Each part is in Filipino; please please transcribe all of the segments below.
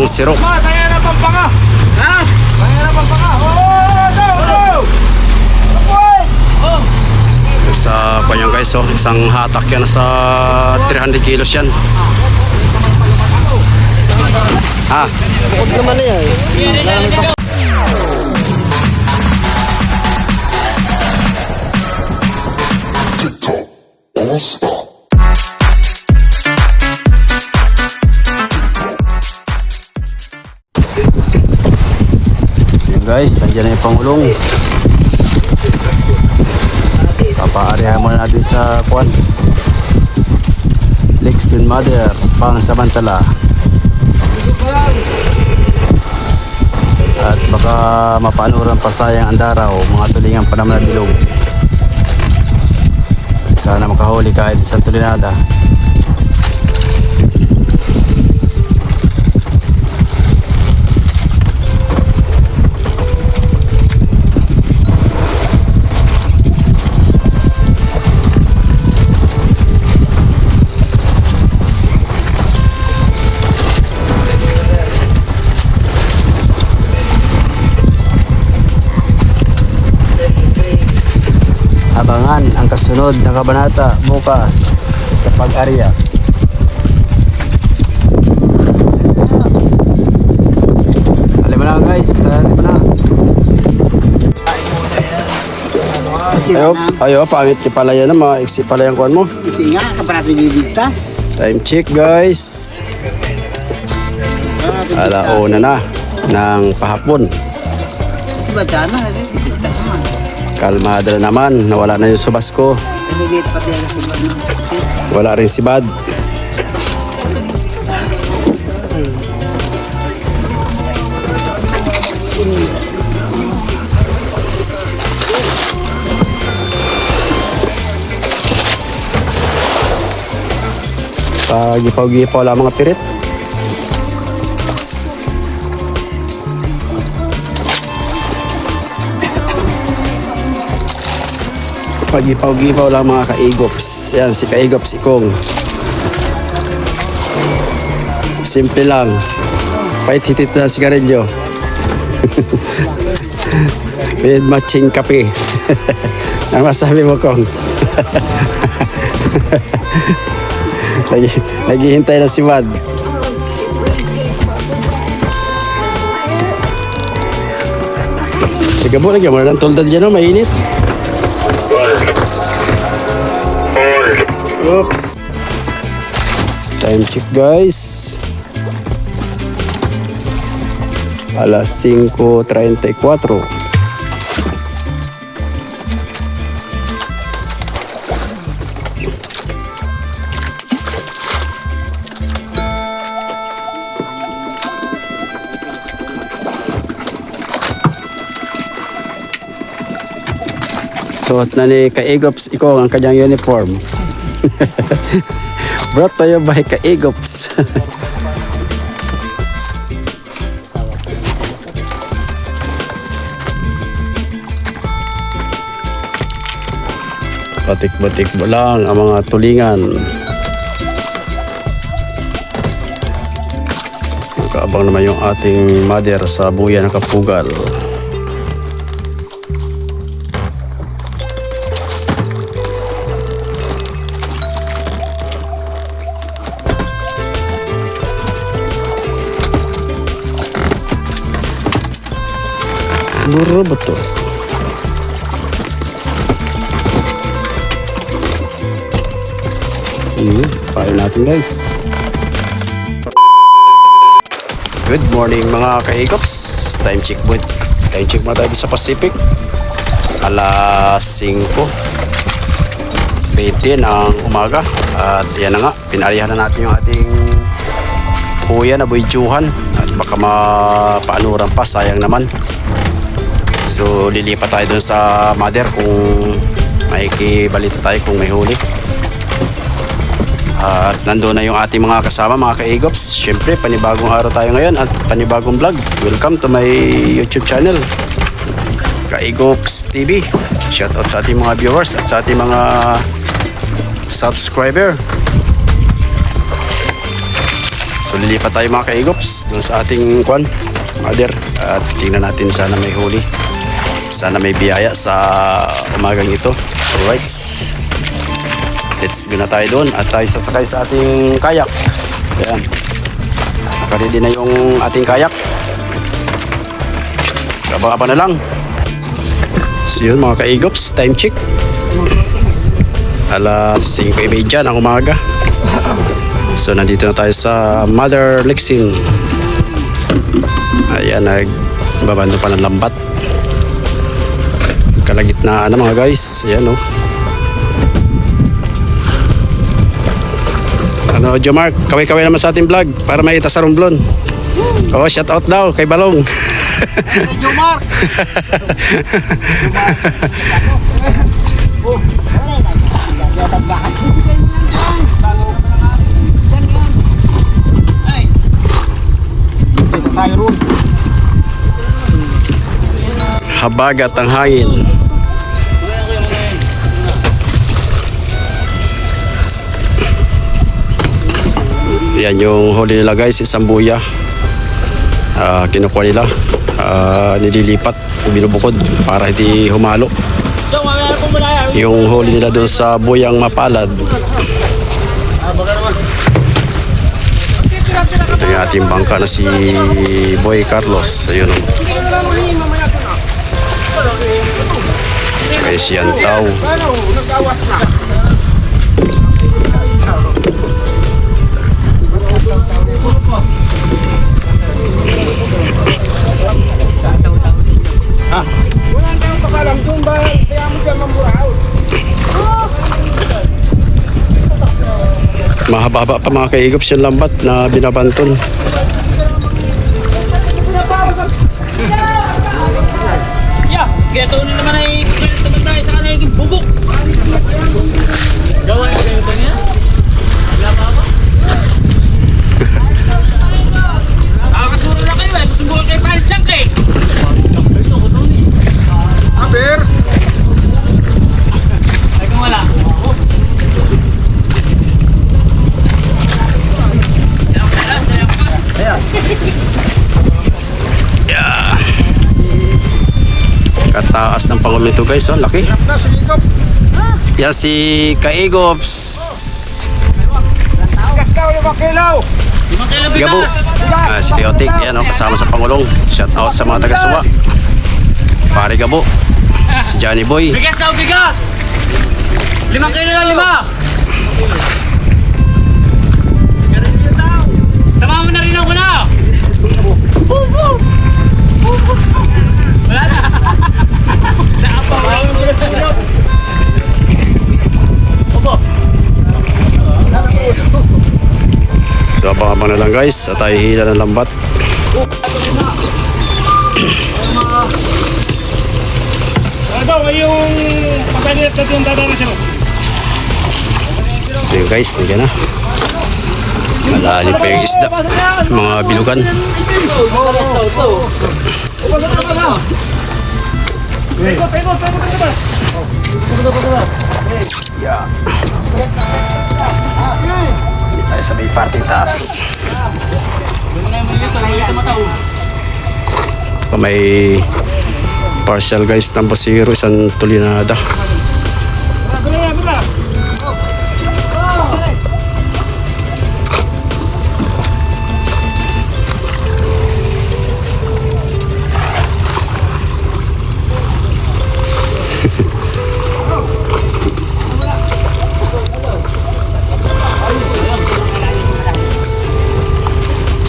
sirok. Kaya na pampanga. Ha? Kaya na pampanga. Oh! Sa kanyang guys, oh, isang hatak yan sa 300 kilos yan. Ah, Bukod naman na yan. TikTok All Star. so guys, nandiyan na yung pangulong. Papaarihan muna natin sa kuwan. Lexin Mother, pang samantala. At baka mapanuran pa sayang ang daraw, mga tulingan pa naman na bilog. Sana makahuli kahit isang tulinada. Abangan ang kasunod na kabanata bukas sa pag-arya. Alam mo na guys, alam mo na. Ayo, pangit ki pala yan, mga iksi pala yung kuhan mo. Kasi nga, kaparati bibigtas. Time check guys. Alauna na ng pahapon. Kasi ba dyan na? Kasi bibigtas naman. Kalmada na naman, nawala na yung subas ko. Nalilit pati ang sibad na. Wala rin si Bad. Pagipaw-gipaw lang mga pirit. Pagipaw-gipaw lang mga kaigops. Yan si kaigops ikong. Simple lang. Pahit hitit na sigarilyo. With matching kape. Ano masabi mo kong? Naghihintay na si Wad. Sigabo lagi mo ng tulad dyan, no? Mainit. Oops. Time check guys. Alas 5:34. Suot na ni Kaigops Ikong ang kanyang uniform. Brought to you by Kaigops. Batik-batik mo lang ang mga tulingan. Nakaabang naman yung ating mother sa buya ng kapugal. Burro betul. Ini pail natin guys. Good morning mga kaikops. Time check mo. Time check mo tayo sa Pacific. Alas 5:20 ng umaga. At yan na nga, pinarihan na natin yung ating kuya na boyjuhan. At baka mapaanuran pa, sayang naman. So lilipat tayo dun sa mother kung makikibalita tayo kung may huli. At nandoon na yung ating mga kasama mga kaigops. Siyempre panibagong araw tayo ngayon at panibagong vlog. Welcome to my YouTube channel Kaigops TV. Shoutout sa ating mga viewers at sa ating mga subscriber. So So lilipat tayo mga kaigops dun sa ating mother. At tingnan natin, sana may huli. Sana may biyaya sa umagang ito. Alright. Let's go na tayo doon at tayo sasakay sa ating kayak. Ayan. Nakaready na yung ating kayak. Abang-abang na lang. So yun mga kaigops, time check. Alas 5:30 ng umaga. So nandito na tayo sa Mother Lixin. Ayan, nagbabando pa ng lambat. Kalagitnaan na mga guys. Ayan oh. Ano, Jomark, kaway-kaway naman sa ating vlog para may sa Romblon. Oh, shout out daw kay Balong. Jomark! Habagat ang hangin. Yan yung huli nila guys, isang buya. Kinukuha nila, nililipat, binubukod para hindi humalo. Yung huli nila doon sa buyang mapalad. Ito yung ating bangka na si Boy Carlos. Ayun o. Kay Siantaw. Walang tayong pakalam doon ba? Kaya mo siya mamuraw. Mahaba-haba pa mga kaigops yung lambat na binabanton. Yeah, kaya ito naman ay taman tayo sa kanay bubuk. Gawa na kayo ito niya? Wala pa ako? Nakakasuro na kayo eh. Susubukan kayo palchak eh. Aber! Ay kung wala. Yeah. Kataas ng pangulo nito guys, oh, laki. Na sa ikop. Yan si Kaigops. Gas daw 5 kilo. 5 kilo Gabo. bigas. Si Chaotic, yan oh, kasama sa Pangulong. Shout out sa mga taga-suwa. Pare Gabo. Si Johnny Boy. Bigas daw bigas. 5 kilo lang 5. Tama mo na rin ako na. Wala na. Naapaw. Opo. So abang-abang na lang guys at tayo hila ng lambat. Ano ay yung pagkalit na yung dadaan siya. So yun guys, nandiyan na. Malalim pa yung isda. Mga bilugan. Yeah. Hindi tayo sa may parting taas. May partial guys ng Bosiro, isang tulinada.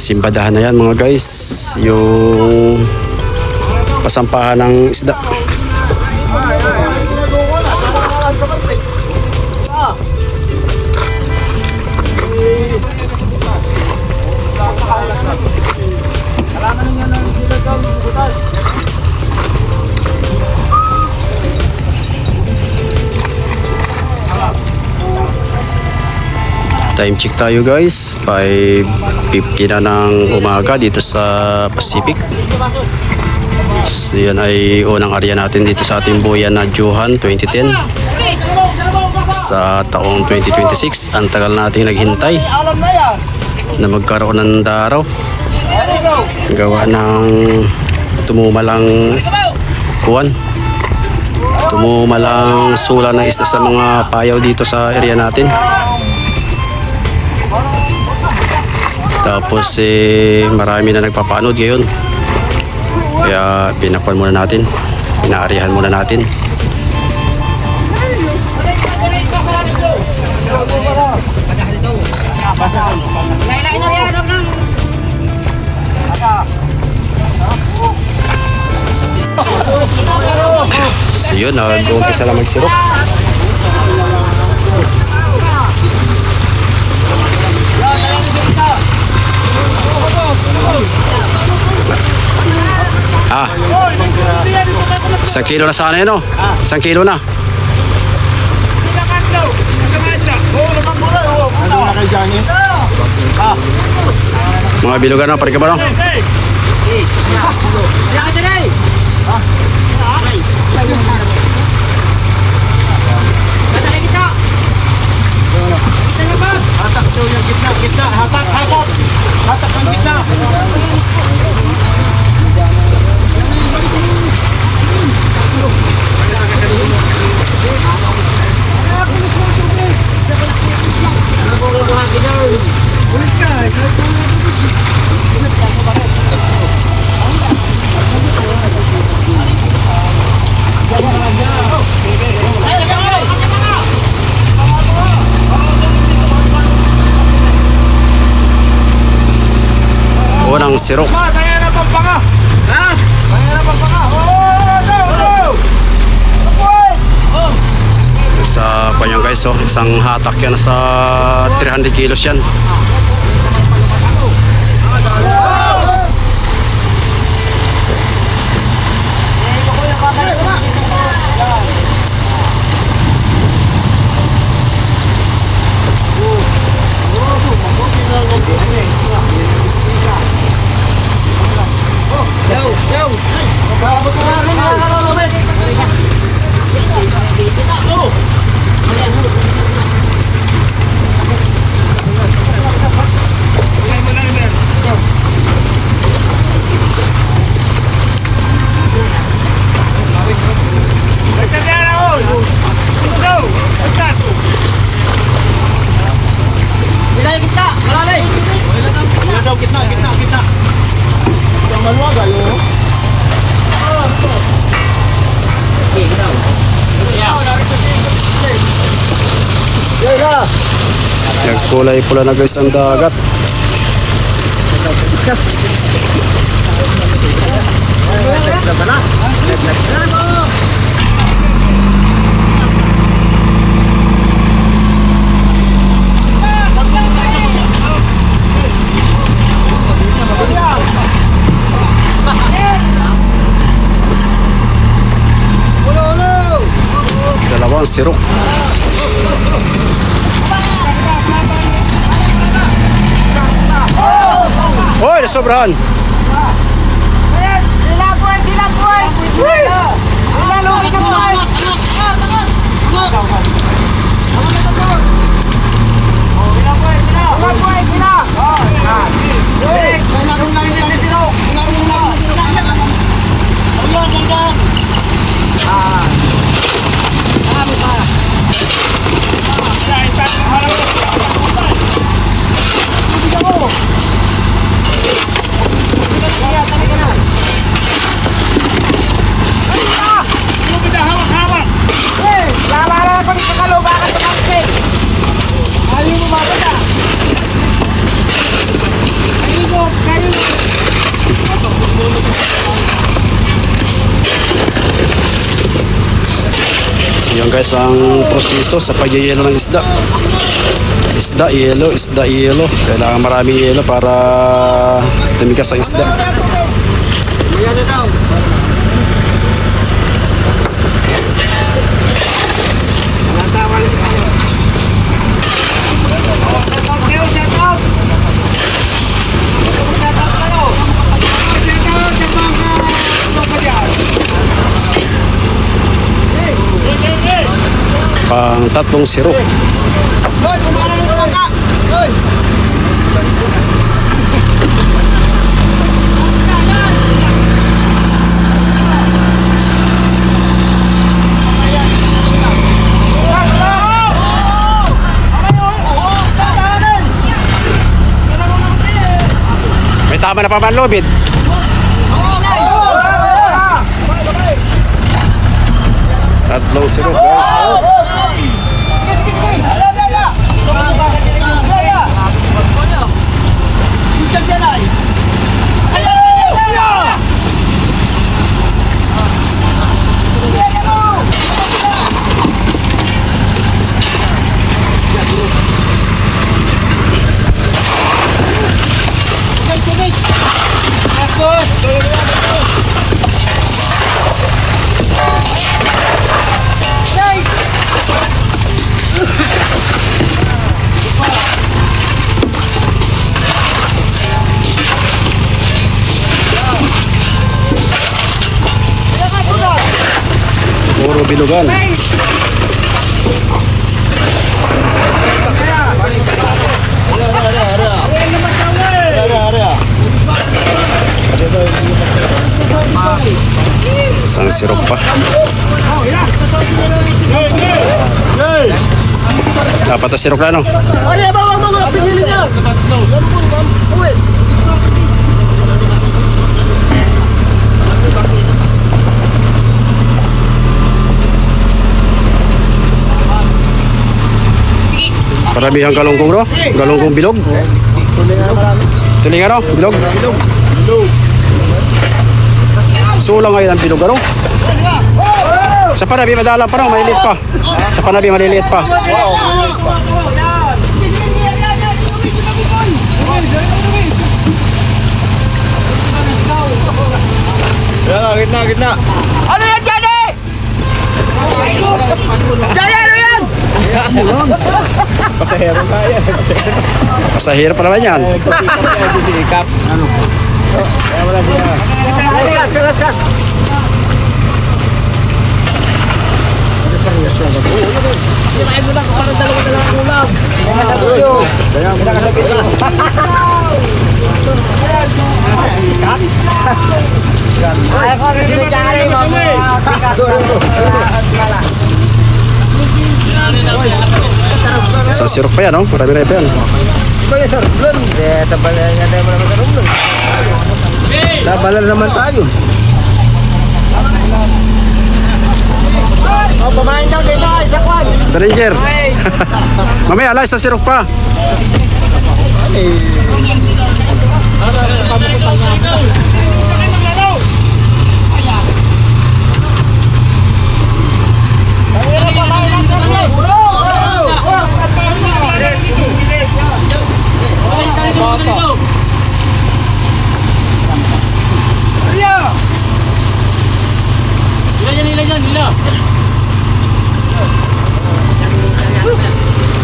Simbadahan na yan mga guys, yung pasampahan ng isda. Time check tayo guys, 5:50 na ng umaga dito sa Pacific. So yan ay unang area natin dito sa ating buyan na Johan 2010. Sa taong 2026, ang tagal nating naghintay. Alam na yan. na magkaroon ng daraw. Gawa ng tumumalang kuwan. Tumumalang sula ng isda sa mga payaw dito sa area natin. Tapos marami na nagpapanood ngayon. Kaya pinakuan muna natin. Pinaarihan muna natin. So yun, nag-uumpisa lang magsirok. Ah, 1 kilo na sana yun, no? 1 kilo na. Mga bilugan na, parika ba, no? Hatak ang gitna. Unang sirok. Kaya na pampanga. Ha? Kaya na pampanga. Oh, no. Sa kanyang guys, oh, isang hatak yan sa 300 kilos yan. Kita. Yang maluwag ayo. Nagkulay pula na guys ang dagat. Dalawang sirok. Hoy, nasobrahan. Yan guys ang proseso sa pagyayelo ng isda. Isda, yelo. Kailangan maraming yelo para tumigas ang isda. Pang tatlong sirok. Hoy, pumunta na ng bangka. Hoy. tama na pamanlobid. Tatlong sirop guys. Puro bilugan. Isang sirop pa. Dapat na sirop na no? Paramihan galunggong no? Galunggong bilog. Tulingan no? Bilog. Sulang ngayon ang bilog ano? Sa panabi madalang pa no? Maliliit pa. Sa panabi maliliit pa. Gitna. Ano yan, Johnny? Johnny, ano yan? Pasahero tayo. Pasahero pa naman yan. Sikap. Ano? Kaya wala siya. Gas. Ay mo lang kung parang dalawa ulam. Ay ko rin si Johnny. Isang sirop pa yan no? Marami na pa yan. Tabalan naman tayo. Oh, pamain daw dito, isa kwan. Sa Ranger. Mamaya ala, isang sirop pa.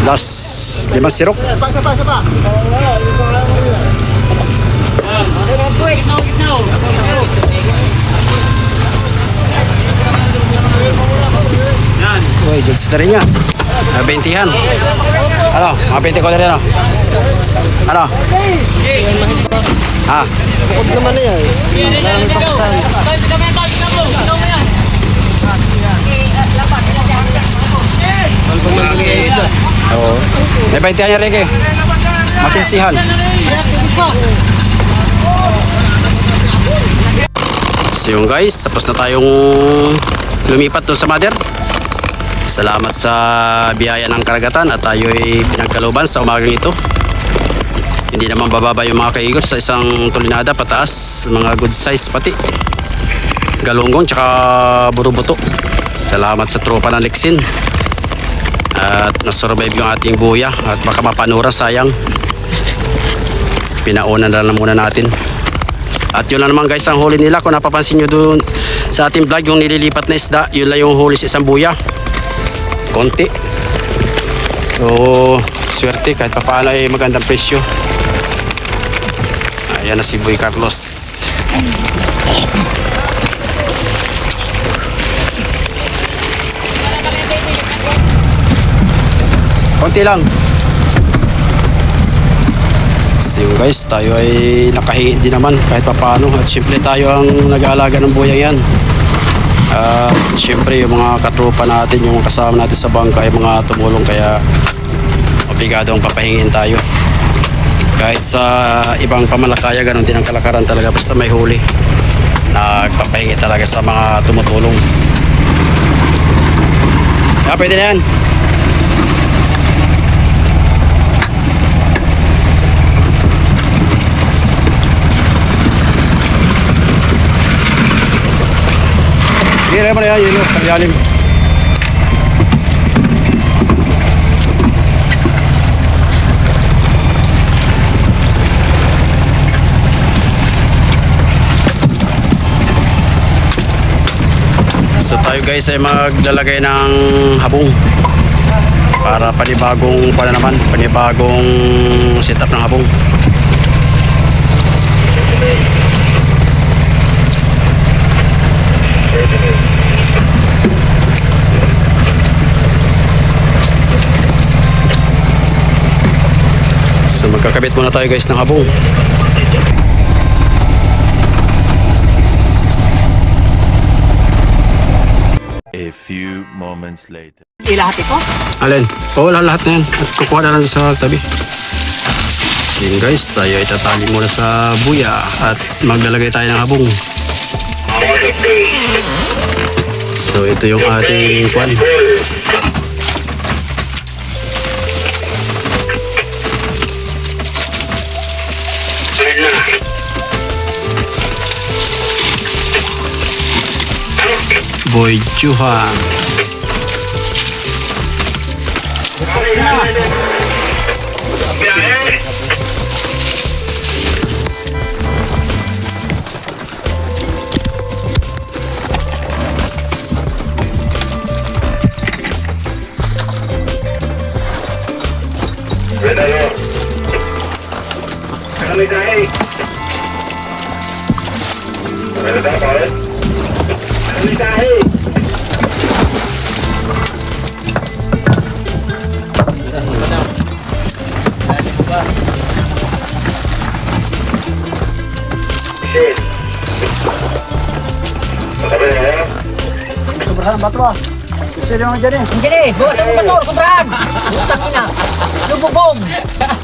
Last 5 sirop. Sapa. Uy, goods na rin niya. 20-han. Ano? Mga 20 ko na rin, ano? Ano? Ah, Bukod naman na yan. oo. May 20-han niya, Ricky. Makinsihan. So yun guys, tapos na tayong lumipat doon sa mother. Salamat sa biyaya ng karagatan at tayo ay pinagkalooban sa umagang ito. Hindi naman bababa yung mga kaigop sa isang tulinada pataas, mga good size pati. Galunggong tsaka burubuto. Salamat sa tropa ng Lexin. At nasurvive yung ating buya at baka mapanura, sayang. Pinauna na lang muna natin. At yun lang naman guys ang huli nila. Kung napapansin nyo doon sa ating vlog yung nililipat na isda, yun lang yung huli sa isang buya. Konti. So swerte kahit papaano ay magandang presyo. Ayan na si Boy Carlos. Konti lang. So yun guys, tayo ay nakahingi din naman kahit papaano. At syempre tayo ang nag-aalaga ng buyang yan. At syempre yung mga katropa natin, yung kasama natin sa bangka ay mga tumulong, kaya obligado ang papahingin tayo. Kahit sa ibang pamalakaya, ganun din ang kalakaran talaga. Basta may huli, nagpapahingi talaga sa mga tumutulong. Pwede na yan. Sige, mo na yan, yun, paglalim. So tayo guys ay maglalagay ng habong para panibagong panibagong setup ng habong. So magkakabit muna tayo guys ng habong. A few moments later. Ilahat ito? Alin? Oo, lahat na yan. At kukuha na lang sa tabi. So yun guys, tayo ay tatali muna sa buya at maglalagay tayo ng habong. So ito yung ating kwan. Boy Juhan. Sobrahan bato ba? Sisili mo dyan eh. Hindi eh, buwasan mo ba ito? Sobrahan! Utang ina! Lububong!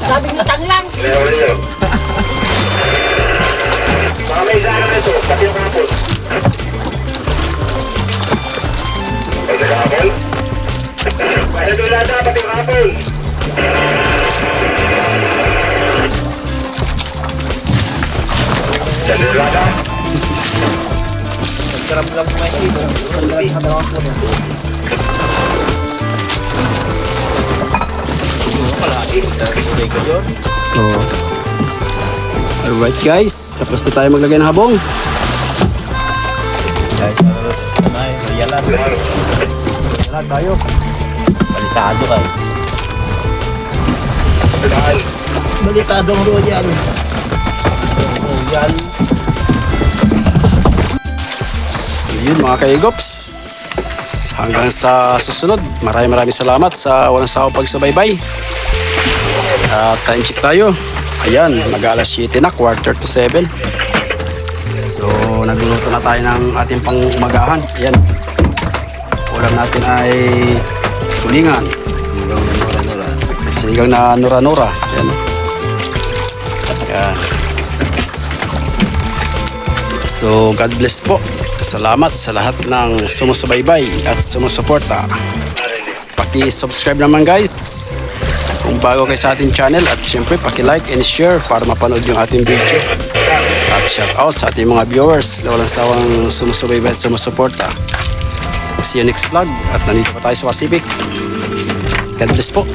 Sabi mo tanglang! Oh. Alright guys, tapos na tayo maglagay ng habong. Yalan tayo. Balitado ka. Balitado ang royal. Royal. So yun mga kaigops, hanggang sa susunod, maraming salamat sa walang sawang pagsubaybay. At time check tayo. Ayan, mag-alas 7 na, 6:45. So nagluluto na tayo ng ating pang-umagahan. Ayan, ulam natin ay tulingan, sinigang na nura-nura. Ayan. Ayan. So God bless po. Salamat sa lahat ng sumusubaybay at sumusuporta. Paki-subscribe naman guys kung bago kayo sa ating channel, at syempre paki-like and share para mapanood yung ating video. At shout out sa ating mga viewers na walang sawang sumusubaybay at sumusuporta. See you next vlog, at nandito pa tayo sa Pacific. God bless po.